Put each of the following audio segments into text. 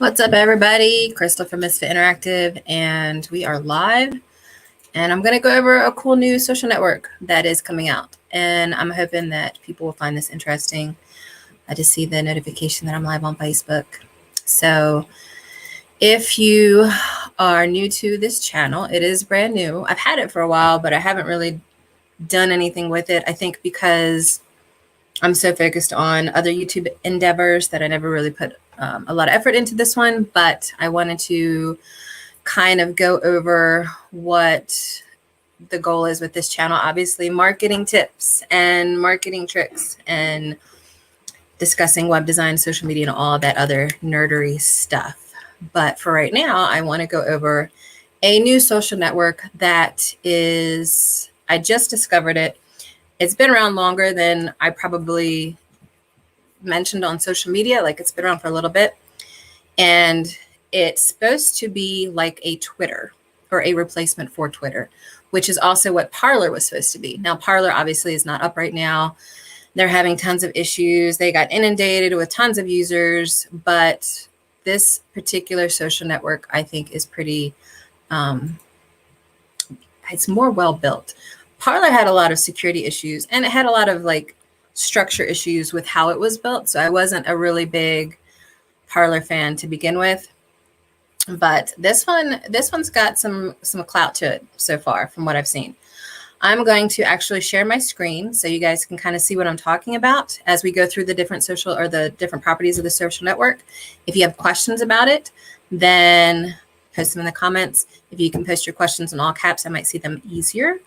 What's up, everybody? Crystal from Misfit Interactive, and we are live. And I'm going to go over a cool new social network that is coming out. And I'm hoping that people will find this interesting. I just see the notification that I'm live on Facebook. So if you are new to this channel, it is brand new. I've had it for a while, but I haven't really done anything with it. I think because I'm so focused on other YouTube endeavors that I never really put a lot of effort into this one, but I wanted to kind of go over what the goal is with this channel. Obviously, marketing tips and marketing tricks and discussing web design, social media, and all that other nerdery stuff. But for right now, I want to go over a new social network that is, I just discovered it. It's been around longer than I probably mentioned on social media. Like, it's been around for a little bit. And it's supposed to be like a Twitter or a replacement for Twitter, which is also what Parler was supposed to be. Now, Parler obviously is not up right now. They're having tons of issues. They got inundated with tons of users, but this particular social network, I think, is pretty, it's more well built. Parler had a lot of security issues, and it had a lot of like structure issues with how it was built. So I wasn't a really big Parler fan to begin with. But this one's got some clout to it so far from what I've seen. I'm going to actually share my screen so you guys can kind of see what I'm talking about as we go through the different social or the different properties of the social network. If you have questions about it, then post them in the comments. If you can post your questions in all caps, I might see them easier.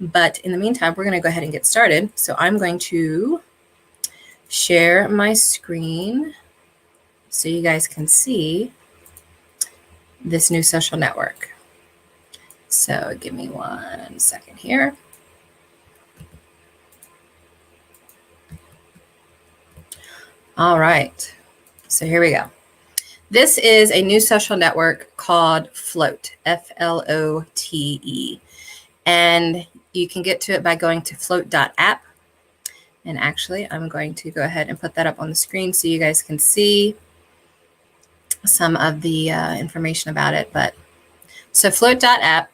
But in the meantime, we're going to go ahead and get started. So I'm going to share my screen so you guys can see this new social network. So give me 1 second here. All right, so here we go. This is a new social network called Flote, F-L-O-T-E. And you can get to it by going to flote.app. And actually, I'm going to go ahead and put that up on the screen so you guys can see some of the information about it. But so flote.app,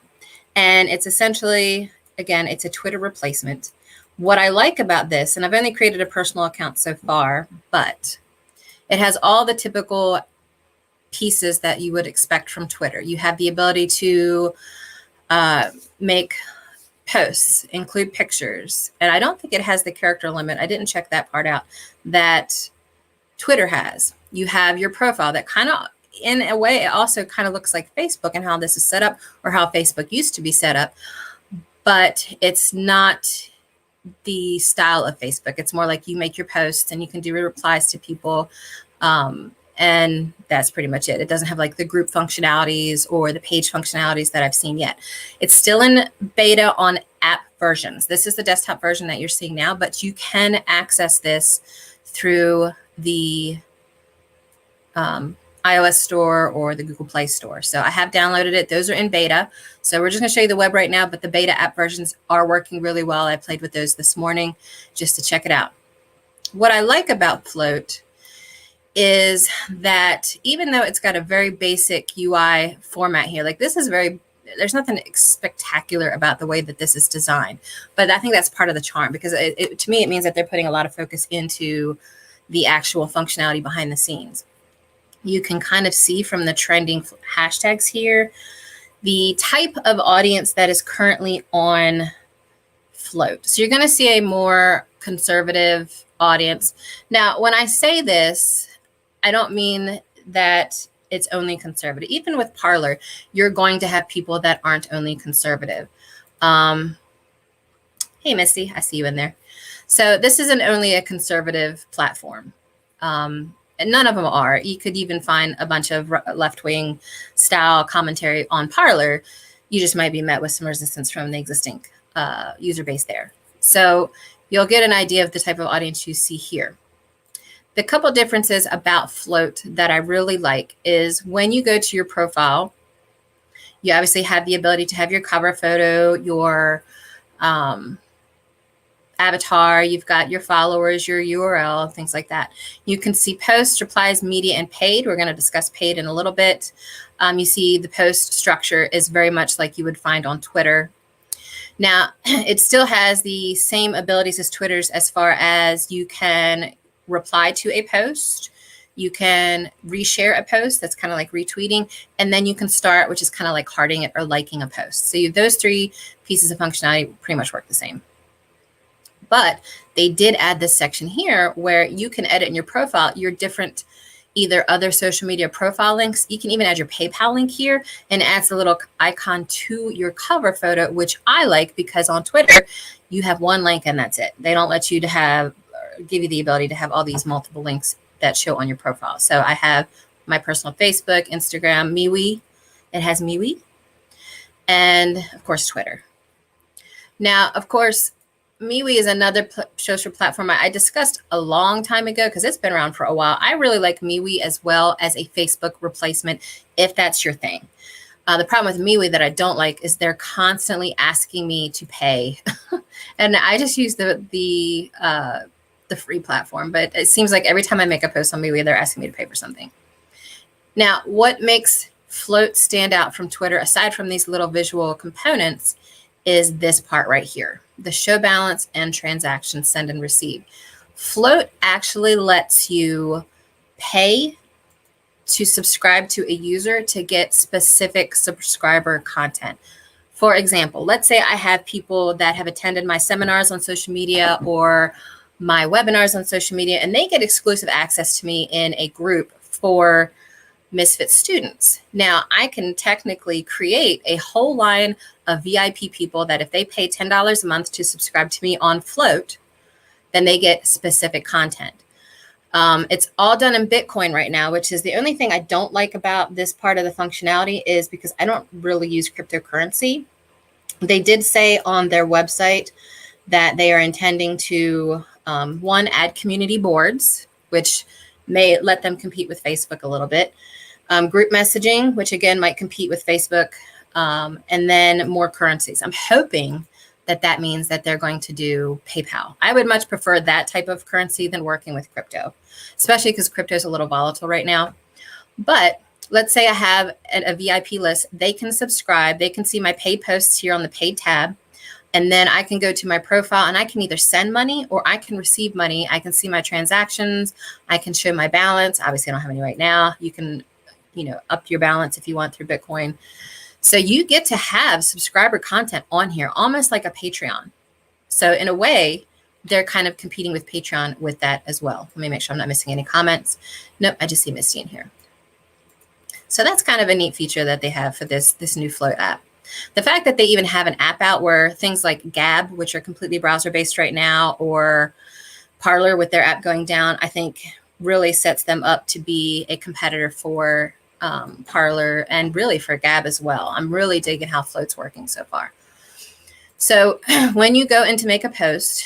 and it's essentially, again, it's a Twitter replacement. What I like about this, and I've only created a personal account so far, but it has all the typical pieces that you would expect from Twitter. You have the ability to make posts, include pictures, and I don't think it has the character limit. I didn't check that part out that Twitter has. You have your profile that kind of, in a way, it also kind of looks like Facebook and how this is set up, or how Facebook used to be set up, but it's not the style of Facebook. It's more like you make your posts and you can do replies to people. And that's pretty much it. It doesn't have like the group functionalities or the page functionalities that I've seen yet. It's still in beta on app versions. This is the desktop version that you're seeing now, but you can access this through the iOS store or the Google Play Store. So I have downloaded it. Those are in beta. So we're just going to show you the web right now, but the beta app versions are working really well. I played with those this morning just to check it out. What I like about Flote is that even though it's got a very basic UI format here, like this is there's nothing spectacular about the way that this is designed, but I think that's part of the charm, because to me, it means that they're putting a lot of focus into the actual functionality behind the scenes. You can kind of see from the trending hashtags here, the type of audience that is currently on Flote. So you're going to see a more conservative audience. Now, when I say this, I don't mean that it's only conservative. Even with Parler, you're going to have people that aren't only conservative. Hey, Misty, I see you in there. So this isn't only a conservative platform. And none of them are. You could even find a bunch of left-wing style commentary on Parler. You just might be met with some resistance from the existing user base there. So you'll get an idea of the type of audience you see here. The couple differences about Flote that I really like is when you go to your profile, you obviously have the ability to have your cover photo, your avatar, you've got your followers, your URL, things like that. You can see posts, replies, media, and paid. We're going to discuss paid in a little bit. You see the post structure is very much like you would find on Twitter. Now, it still has the same abilities as Twitter's as far as you can reply to a post, you can reshare a post, that's kind of like retweeting, and then you can start, which is kind of like hearting it or liking a post. So those three pieces of functionality pretty much work the same. But they did add this section here where you can edit in your profile your different either other social media profile links. You can even add your PayPal link here, and it adds a little icon to your cover photo, which I like because on Twitter, you have one link and that's it. They don't let you to have, give you the ability to have all these multiple links that show on your profile. So I have my personal Facebook, Instagram, MeWe. It has MeWe, and of course, Twitter. Now, of course, MeWe is another social platform I discussed a long time ago because it's been around for a while. I really like MeWe as well as a Facebook replacement, if that's your thing. The problem with MeWe that I don't like is they're constantly asking me to pay, and I just use the free platform. But it seems like every time I make a post on MeWe, they're asking me to pay for something. Now, what makes Float stand out from Twitter, aside from these little visual components, is this part right here, the show balance and transaction send and receive. Float actually lets you pay to subscribe to a user to get specific subscriber content. For example, let's say I have people that have attended my seminars on social media or my webinars on social media, and they get exclusive access to me in a group for Misfit students. Now, I can technically create a whole line of VIP people that if they pay $10 a month to subscribe to me on Float, then they get specific content. It's all done in Bitcoin right now, which is the only thing I don't like about this part of the functionality is because I don't really use cryptocurrency. They did say on their website that they are intending to, one, add community boards, which may let them compete with Facebook a little bit. Group messaging, which again might compete with Facebook, and then more currencies. I'm hoping that that means that they're going to do PayPal. I would much prefer that type of currency than working with crypto, especially because crypto is a little volatile right now. But let's say I have a VIP list. They can subscribe. They can see my paid posts here on the paid tab. And then I can go to my profile and I can either send money or I can receive money. I can see my transactions. I can show my balance. Obviously, I don't have any right now. You can, up your balance if you want through Bitcoin. So you get to have subscriber content on here, almost like a Patreon. So in a way, they're kind of competing with Patreon with that as well. Let me make sure I'm not missing any comments. Nope, I just see Misty in here. So that's kind of a neat feature that they have for this new Float app. The fact that they even have an app out where things like Gab, which are completely browser-based right now, or Parler with their app going down, I think really sets them up to be a competitor for Parler and really for Gab as well. I'm really digging how Float's working so far. So when you go in to make a post,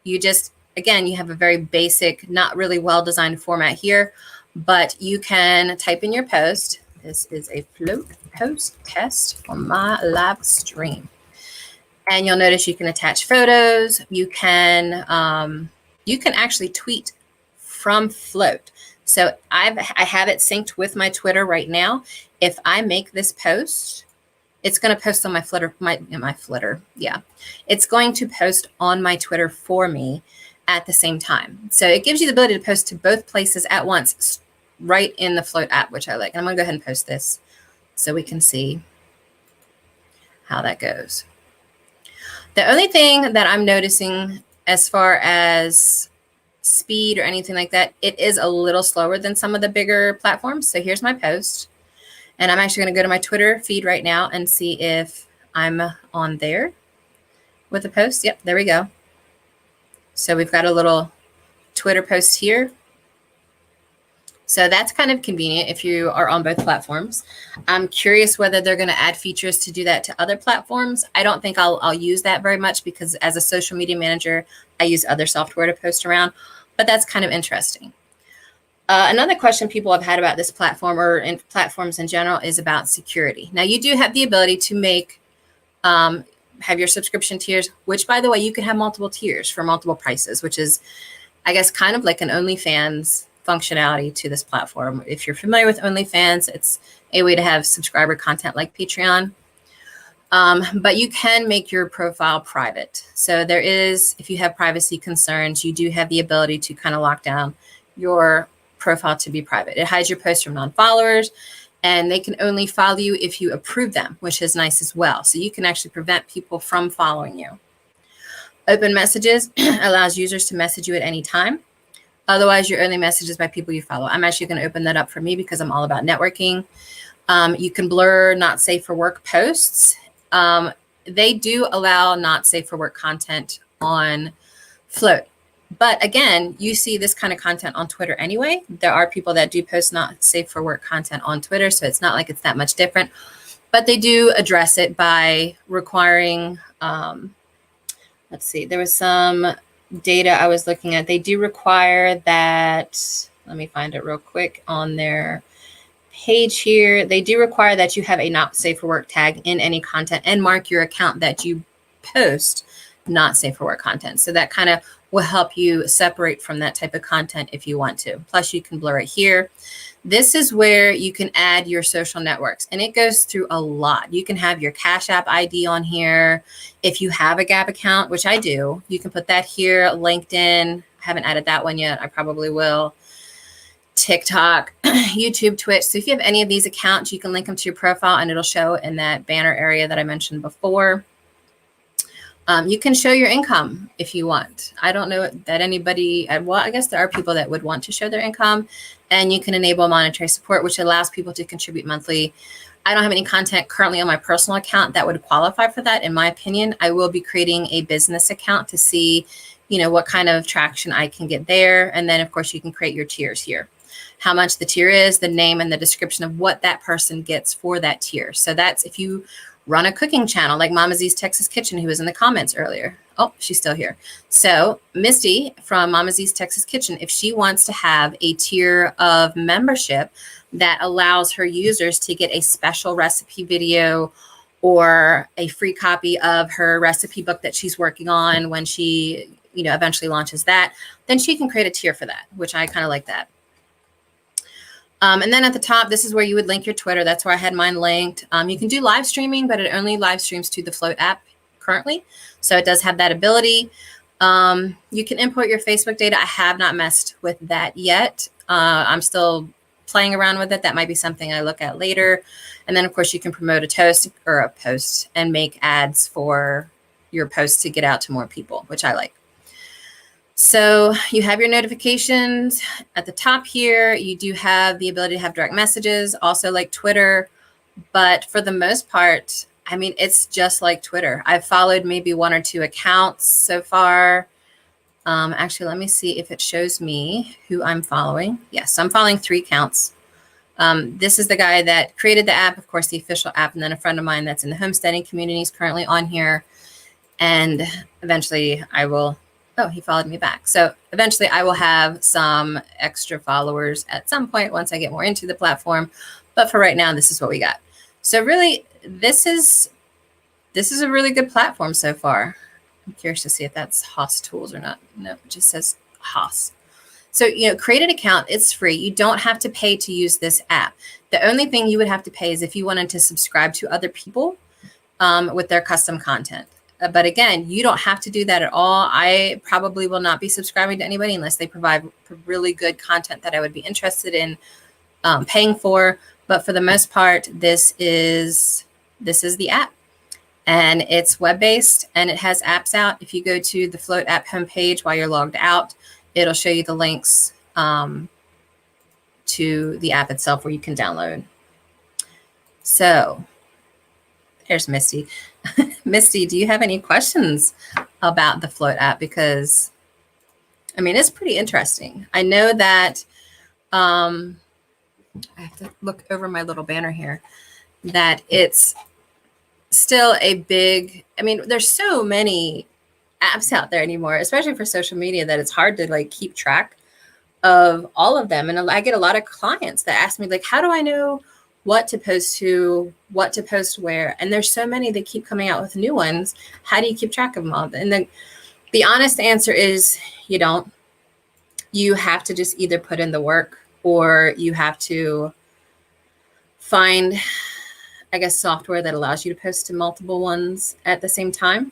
you just, again, you have a very basic, not really well-designed format here, but you can type in your post. This is a Float post test on my live stream. And you'll notice you can attach photos. You can actually tweet from Float. So I have it synced with my Twitter right now. If I make this post, it's going to post on my Flitter, my Flitter. Yeah, it's going to post on my Twitter for me at the same time. So it gives you the ability to post to both places at once, right in the Float app, which I like. And I'm going to go ahead and post this so we can see how that goes. The only thing that I'm noticing as far as speed or anything like that, it is a little slower than some of the bigger platforms. So here's my post. And I'm actually going to go to my Twitter feed right now and see if I'm on there with the post. Yep, there we go. So we've got a little Twitter post here. So that's kind of convenient if you are on both platforms. I'm curious whether they're going to add features to do that to other platforms. I don't think I'll use that very much because as a social media manager, I use other software to post around, but that's kind of interesting. Another question people have had about this platform or in platforms in general is about security. Now you do have the ability to make have your subscription tiers, which by the way, you can have multiple tiers for multiple prices, which is, I guess, kind of like an OnlyFans functionality to this platform. If you're familiar with OnlyFans, it's a way to have subscriber content like Patreon. But you can make your profile private. So there is, if you have privacy concerns, you do have the ability to kind of lock down your profile to be private. It hides your posts from non-followers, and they can only follow you if you approve them, which is nice as well. So you can actually prevent people from following you. Open messages allows users to message you at any time. Otherwise, your only messages by people you follow. I'm actually going to open that up for me because I'm all about networking. You can blur not safe for work posts. They do allow not safe for work content on Float. But again, you see this kind of content on Twitter anyway. There are people that do post not safe for work content on Twitter, so it's not like it's that much different. But they do address it by requiring, let's see, there was some data I was looking at. They do require that, let me find it real quick on their page here. They do require that you have a not safe for work tag in any content and mark your account that you post not safe for work content. So that kind of will help you separate from that type of content if you want to. Plus you can blur it here. This is where you can add your social networks, and it goes through a lot. You can have your Cash App ID on here. If you have a Gab account, which I do, you can put that here. LinkedIn, I haven't added that one yet. I probably will. TikTok, YouTube, Twitch. So if you have any of these accounts, you can link them to your profile and it'll show in that banner area that I mentioned before. You can show your income if you want. I don't know that anybody, well, I guess there are people that would want to show their income, and you can enable monetary support, which allows people to contribute monthly. I don't have any content currently on my personal account that would qualify for that. In my opinion, I will be creating a business account to see, what kind of traction I can get there. And then of course you can create your tiers here. How much the tier is, the name and the description of what that person gets for that tier. So that's if you run a cooking channel like Mama Z's Texas Kitchen, who was in the comments earlier. Oh, she's still here. So Misty from Mama Z's Texas Kitchen, if she wants to have a tier of membership that allows her users to get a special recipe video or a free copy of her recipe book that she's working on when she, eventually launches that, then she can create a tier for that, which I kind of like that. And then at the top, this is where you would link your Twitter. That's where I had mine linked. You can do live streaming, but it only live streams to the Float app currently. So it does have that ability. You can import your Facebook data. I have not messed with that yet. I'm still playing around with it. That might be something I look at later. And then, of course, you can promote a post and make ads for your post to get out to more people, which I like. So you have your notifications at the top here. You do have the ability to have direct messages, also like Twitter. But for the most part, it's just like Twitter. I've followed maybe 1 or 2 accounts so far. Actually, let me see if it shows me who I'm following. Yes, I'm following 3 accounts. This is the guy that created the app, of course, the official app, and then a friend of mine that's in the homesteading community is currently on here. And eventually I will... Oh, he followed me back. So eventually I will have some extra followers at some point once I get more into the platform. But for right now, this is what we got. So really, this is a really good platform so far. I'm curious to see if that's Haas Tools or not. No, it just says Haas. So, create an account. It's free. You don't have to pay to use this app. The only thing you would have to pay is if you wanted to subscribe to other people with their custom content. But again, you don't have to do that at all. I probably will not be subscribing to anybody unless they provide really good content that I would be interested in paying for. But for the most part, this is the app, and it's web-based and it has apps out. If you go to the Float app homepage while you're logged out, it'll show you the links to the app itself where you can download. So there's Misty. Misty, do you have any questions about the Float app? Because, it's pretty interesting. I know that I have to look over my little banner here, that it's still a big, there's so many apps out there anymore, especially for social media, that it's hard to keep track of all of them. And I get a lot of clients that ask me how do I know what to post to, what to post where. And there's so many that keep coming out with new ones. How do you keep track of them all? And the honest answer is you don't. You have to just either put in the work, or you have to find, I guess, software that allows you to post to multiple ones at the same time.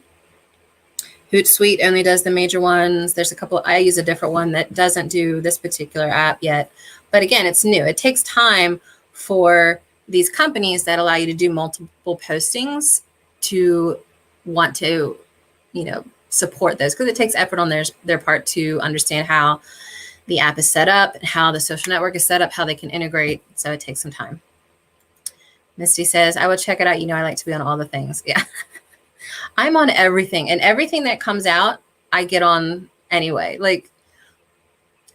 Hootsuite only does the major ones. There's a couple, I use a different one that doesn't do this particular app yet. But again, it's new. It takes time for these companies that allow you to do multiple postings to want to, support those, because it takes effort on their part to understand how the app is set up, how the social network is set up, how they can integrate. So it takes some time. Misty says, I will check it out. I like to be on all the things. Yeah. I'm on everything, and everything that comes out, I get on anyway. Like,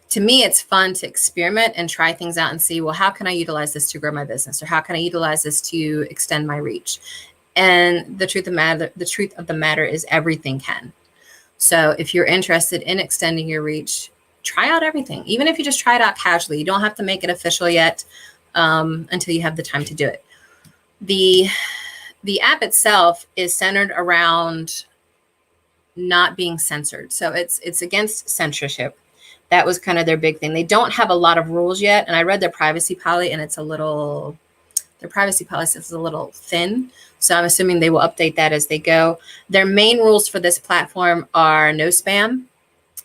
to me, it's fun to experiment and try things out and see, well, how can I utilize this to grow my business? Or how can I utilize this to extend my reach? And the truth of the matter is everything can. So if you're interested in extending your reach, try out everything. Even if you just try it out casually, you don't have to make it official yet until you have the time to do it. The app itself is centered around not being censored. So it's against censorship. That was kind of their big thing. They don't have a lot of rules yet. And I read their privacy policy, and their privacy policy is a little thin. So I'm assuming they will update that as they go. Their main rules for this platform are no spam,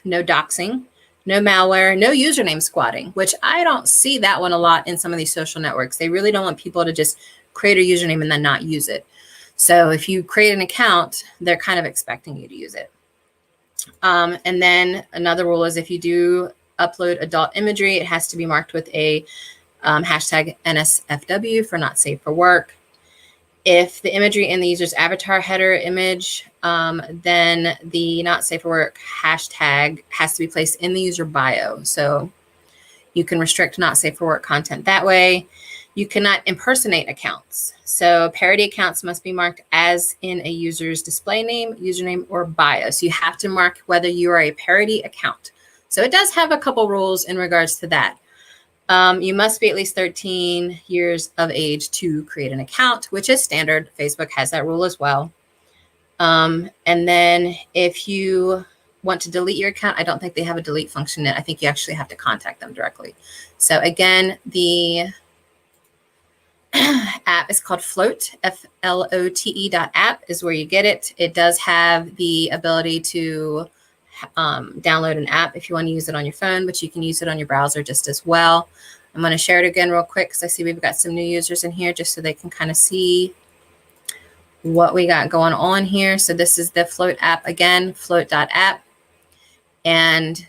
no doxing, no malware, no username squatting, which I don't see that one a lot in some of these social networks. They really don't want people to just create a username and then not use it. So if you create an account, they're kind of expecting you to use it. And then another rule is if you do upload adult imagery, it has to be marked with a hashtag NSFW for not safe for work. If the imagery in the user's avatar header image, then the not safe for work hashtag has to be placed in the user bio. So you can restrict not safe for work content that way. You cannot impersonate accounts. So parody accounts must be marked as in a user's display name, username, or bio. So you have to mark whether you are a parody account. So it does have a couple rules in regards to that. You must be at least 13 years of age to create an account, which is standard. Facebook has that rule as well. And then if you want to delete your account, I don't think they have a delete function yet. I think you actually have to contact them directly. So again, the app is called Flote, FLOTE.app is where you get it. It does have the ability to download an app if you want to use it on your phone, but you can use it on your browser just as well. I'm going to share it again real quick because I see we've got some new users in here just so they can kind of see what we got going on here. So this is the Flote app again, flote.app. And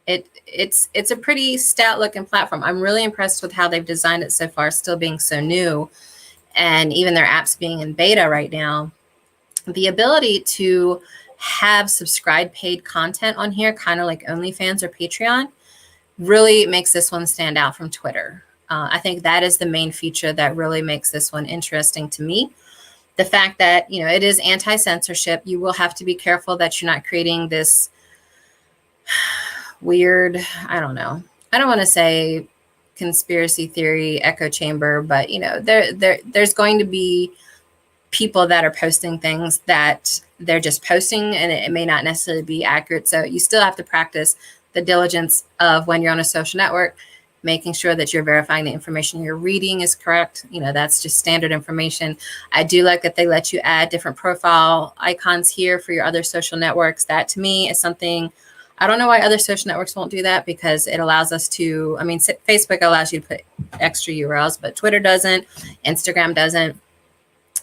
it's a pretty stout looking platform. I'm really impressed with how they've designed it so far, still being so new, and even their apps being in beta right now. The ability to have subscribed paid content on here, kind of like OnlyFans or Patreon, really makes this one stand out from Twitter. I think that is the main feature that really makes this one interesting to me. The fact that, it is anti-censorship. You will have to be careful that you're not creating this weird, I don't want to say conspiracy theory echo chamber, but there's going to be people that are posting things that they're just posting, and it may not necessarily be accurate. So you still have to practice the diligence of when you're on a social network, making sure that you're verifying the information you're reading is correct. That's just standard information. I do like that they let you add different profile icons here for your other social networks. That to me is something, I don't know why other social networks won't do that, because it allows us to, Facebook allows you to put extra URLs, but Twitter doesn't, Instagram doesn't.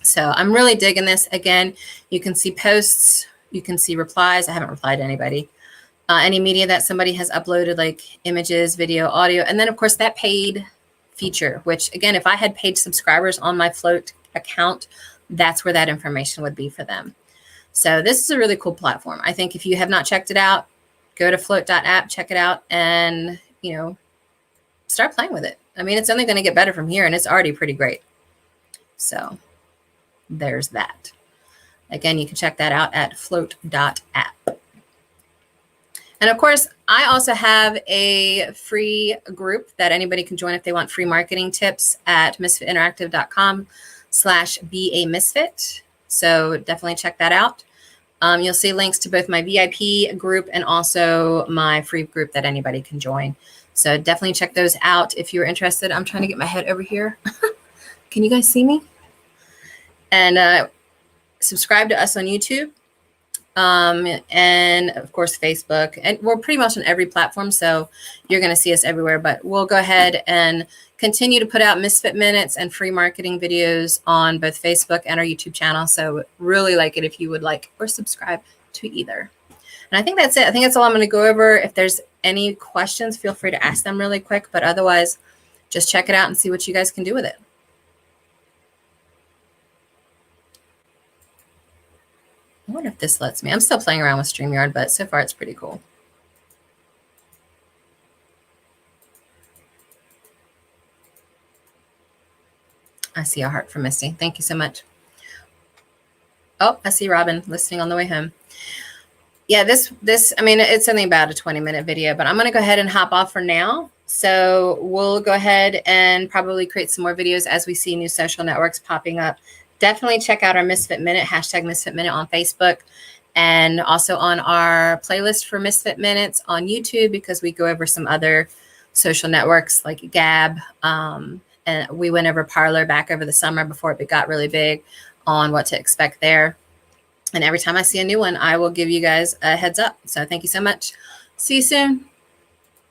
So I'm really digging this. Again, you can see posts, you can see replies. I haven't replied to anybody. Any media that somebody has uploaded, like images, video, audio, and then of course that paid feature, which again, if I had paid subscribers on my Flote account, that's where that information would be for them. So this is a really cool platform. I think if you have not checked it out, go to flote.app, check it out, and start playing with it. It's only going to get better from here, and it's already pretty great. So there's that. Again, you can check that out at flote.app. And of course, I also have a free group that anybody can join if they want free marketing tips at misfitinteractive.com/be-a-misfit. So definitely check that out. You'll see links to both my VIP group and also my free group that anybody can join. So definitely check those out if you're interested. I'm trying to get my head over here. Can you guys see me? And subscribe to us on YouTube. And of course, Facebook, and we're pretty much on every platform. So you're going to see us everywhere, but we'll go ahead and continue to put out Misfit Minutes and free marketing videos on both Facebook and our YouTube channel. So really like it if you would like or subscribe to either. And I think that's it. I think that's all I'm going to go over. If there's any questions, feel free to ask them really quick, but otherwise just check it out and see what you guys can do with it. I wonder if this lets me. I'm still playing around with StreamYard, but so far it's pretty cool. I see a heart from Misty. Thank you so much. Oh, I see Robin listening on the way home. Yeah, I mean, it's only about a 20-minute video, but I'm going to go ahead and hop off for now. So we'll go ahead and probably create some more videos as we see new social networks popping up. Definitely check out our Misfit Minute, #Misfit Minute on Facebook, and also on our playlist for Misfit Minutes on YouTube, because we go over some other social networks like Gab. And we went over Parler back over the summer before it got really big on what to expect there. And every time I see a new one, I will give you guys a heads up. So thank you so much. See you soon.